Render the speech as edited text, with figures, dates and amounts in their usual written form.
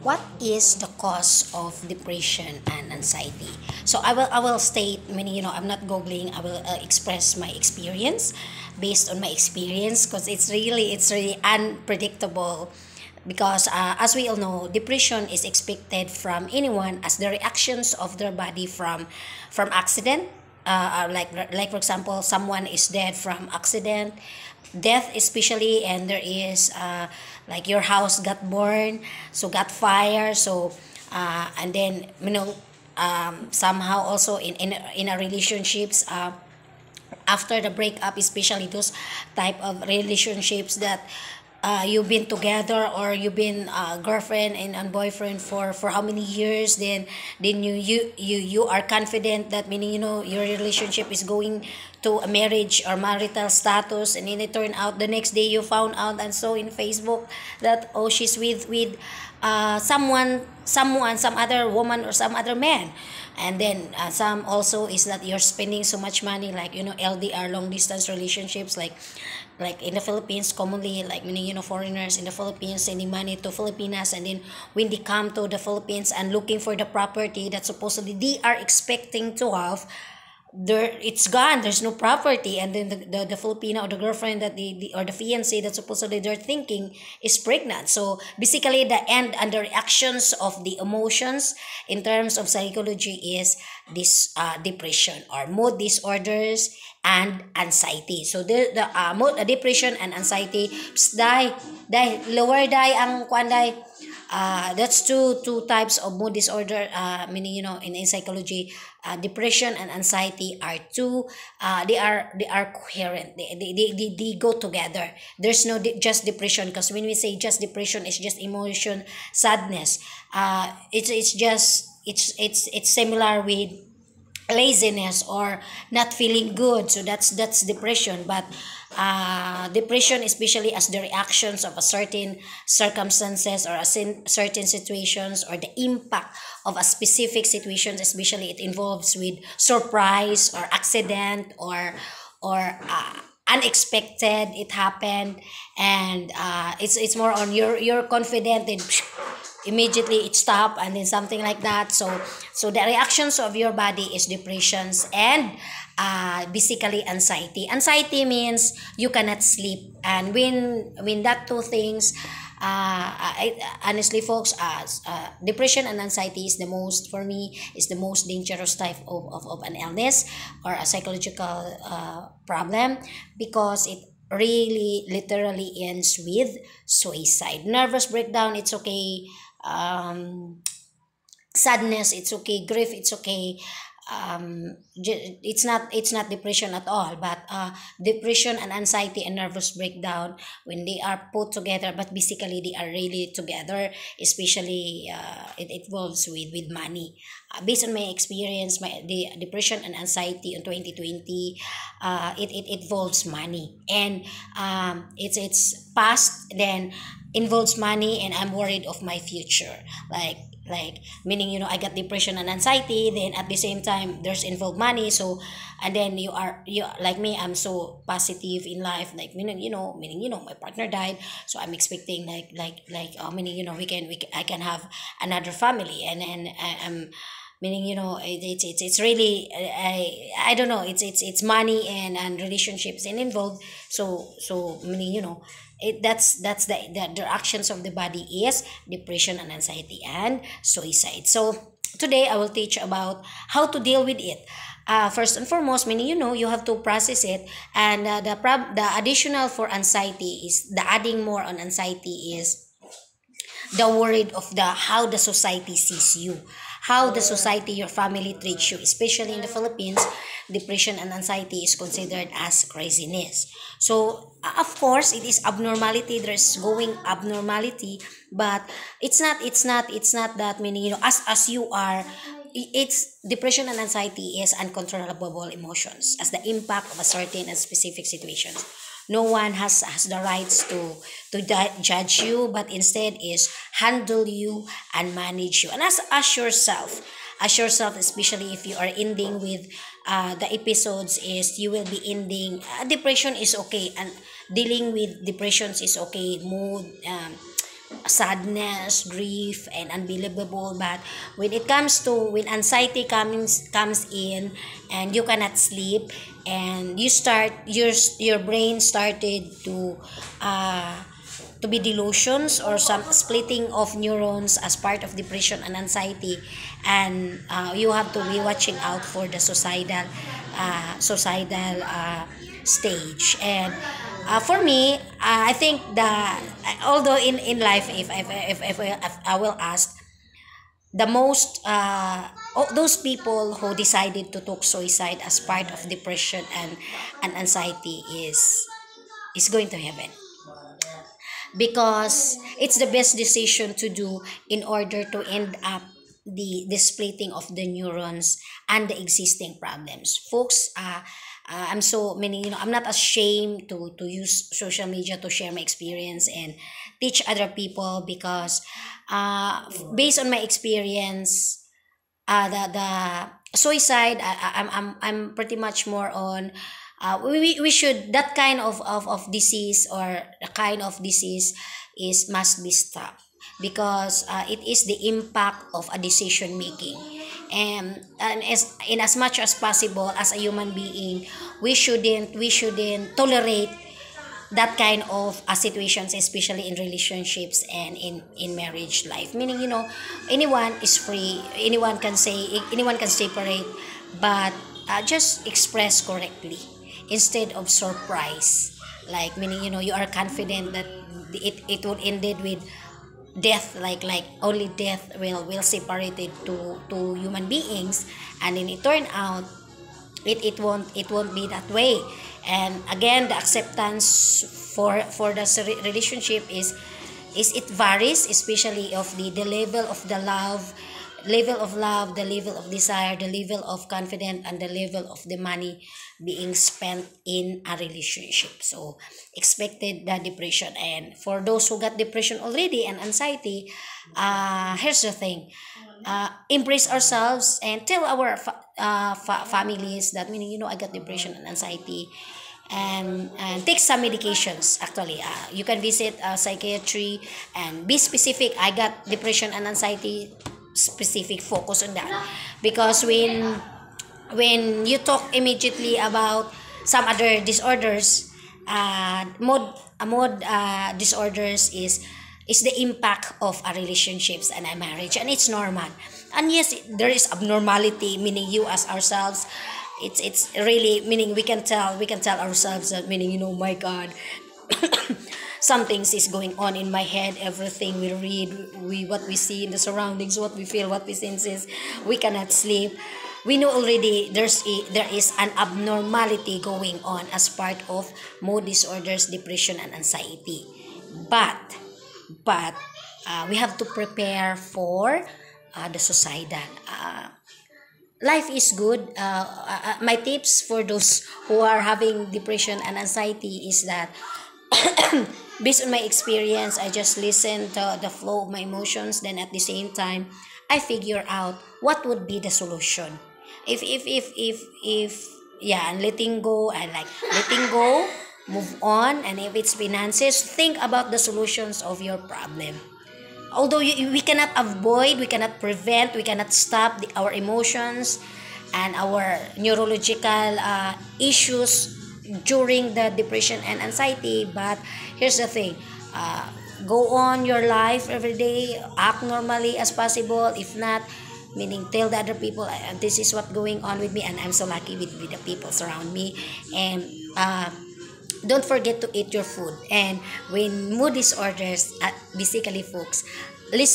What is the cause of depression and anxiety? So I will state, meaning I'm not googling. I will express my experience based on my experience, because it's really unpredictable, because as we all know, depression is expected from anyone as the reactions of their body from accident. Like for example, someone is dead from accident, death especially, and there is like your house got burned, so got fire, so and then somehow also in a relationships, after the breakup, especially those type of relationships that you've been together, or you've been girlfriend and boyfriend for how many years, then you are confident that, meaning your relationship is going to a marriage or marital status, and then it turned out the next day you found out and saw in Facebook that, oh, she's with some other woman or some other man. And then some also is that you're spending so much money, like LDR, long distance relationships, like in the Philippines commonly, like meaning foreigners in the Philippines sending money to Filipinas, and then when they come to the Philippines and looking for the property that supposedly they are expecting to have, there it's gone, there's no property, and then the Filipino or the girlfriend that or the fiance that supposedly they're thinking is pregnant. So basically the end and the reactions of the emotions in terms of psychology is this depression or mood disorders and anxiety. So depression and anxiety, dai lower dai ang kwan dai. That's two types of mood disorder. Meaning, in psychology, depression and anxiety are two. They are coherent. They go together. There's no just depression, because when we say just depression, it's just emotion, sadness. It's similar with laziness or not feeling good, so that's depression. But depression, especially as the reactions of a certain circumstances or certain situations, or the impact of a specific situations, especially it involves with surprise or accident, or unexpected, it happened, and it's more on you're confident, then immediately it stop, and then something like that. So the reactions of your body is depressions, and basically anxiety means you cannot sleep. And when that two things, honestly folks, depression and anxiety is the most, for me, is the most dangerous type of an illness or a psychological problem, because it really literally ends with suicide. Nervous breakdown, it's okay. Sadness, it's okay. Grief, it's okay. It's not depression at all. But depression and anxiety and nervous breakdown, when they are put together, but basically they are really together, especially it involves with money. Based on my experience, the depression and anxiety in 2020, it involves money, and it's past, then involves money, and I'm worried of my future. Like meaning, I got depression and anxiety, then at the same time there's involved money. So, and then you like me, I'm so positive in life, like meaning my partner died, so I'm expecting meaning, I can have another family, and I'm meaning, it's really, I don't know, it's money and relationships and involved. So meaning, that's the actions of the body is depression and anxiety and suicide. So today I will teach about how to deal with it. First and foremost, meaning, you have to process it. And the additional for anxiety is, the adding more on anxiety is the worried of the how the society sees you, how the society, your family treats you. Especially in the Philippines, depression and anxiety is considered as craziness. So of course it is abnormality, there's going abnormality, but it's not that many, as you are. It's depression and anxiety is uncontrollable emotions as the impact of a certain and specific situations. No one has the rights to judge you, but instead is handle you and manage you. And as yourself, especially if you are ending with the episodes, is you will be ending, depression is okay, and dealing with depressions is okay, mood, sadness, grief, and unbelievable. But when anxiety comes in, and you cannot sleep, and your brain started uh, to be delusions or some splitting of neurons as part of depression and anxiety, and you have to be watching out for the suicidal stage. And for me, I think although in life, if I will ask, the most those people who decided to take suicide as part of depression and anxiety is going to heaven, because it's the best decision to do in order to end up the splitting of the neurons and the existing problems, folks. I'm so many, I'm not ashamed to use social media to share my experience and teach other people, because based on my experience, the suicide, I'm pretty much more on, we should, that kind of disease, or the kind of disease is must be stopped, because it is the impact of a decision making. And as much as possible, as a human being, we shouldn't tolerate that kind of situations, especially in relationships and in marriage life. Meaning, anyone is free, anyone can separate, but just express correctly instead of surprise. Like, meaning, you are confident that it will ended with death, like only death will separate it to human beings, and then it turned out it won't be that way. And again, the acceptance for the relationship is it varies, especially of the level of love, the level of desire, the level of confidence, and the level of the money being spent in a relationship. So expected the depression. And for those who got depression already and anxiety, here's the thing: embrace ourselves and tell our families that, meaning, I got depression and anxiety, and take some medications. Actually, you can visit psychiatry and be specific. I got depression and anxiety, specific focus on that, because when you talk immediately about some other disorders, mood disorders is the impact of a relationships and a marriage, and it's normal. And yes, there is abnormality, meaning you as ourselves, it's really, meaning we can tell ourselves that, meaning, my God, some things is going on in my head. Everything we read, what we see in the surroundings, what we feel, what we senses, we cannot sleep. We know already there is an abnormality going on as part of mood disorders, depression, and anxiety. But we have to prepare for the suicidal. Life is good. My tips for those who are having depression and anxiety is that, based on my experience, I just listen to the flow of my emotions. Then at the same time, I figure out what would be the solution. If yeah, and letting go, I like letting go, move on. And if it's finances, think about the solutions of your problem. Although we cannot avoid, we cannot prevent, we cannot stop our emotions and our neurological issues during the depression and anxiety. But here's the thing: uh, go on your life every day, act normally as possible. If not, meaning, tell the other people, this is what going on with me, and I'm so lucky with the people around me. And don't forget to eat your food. And when mood disorders, basically, folks, listen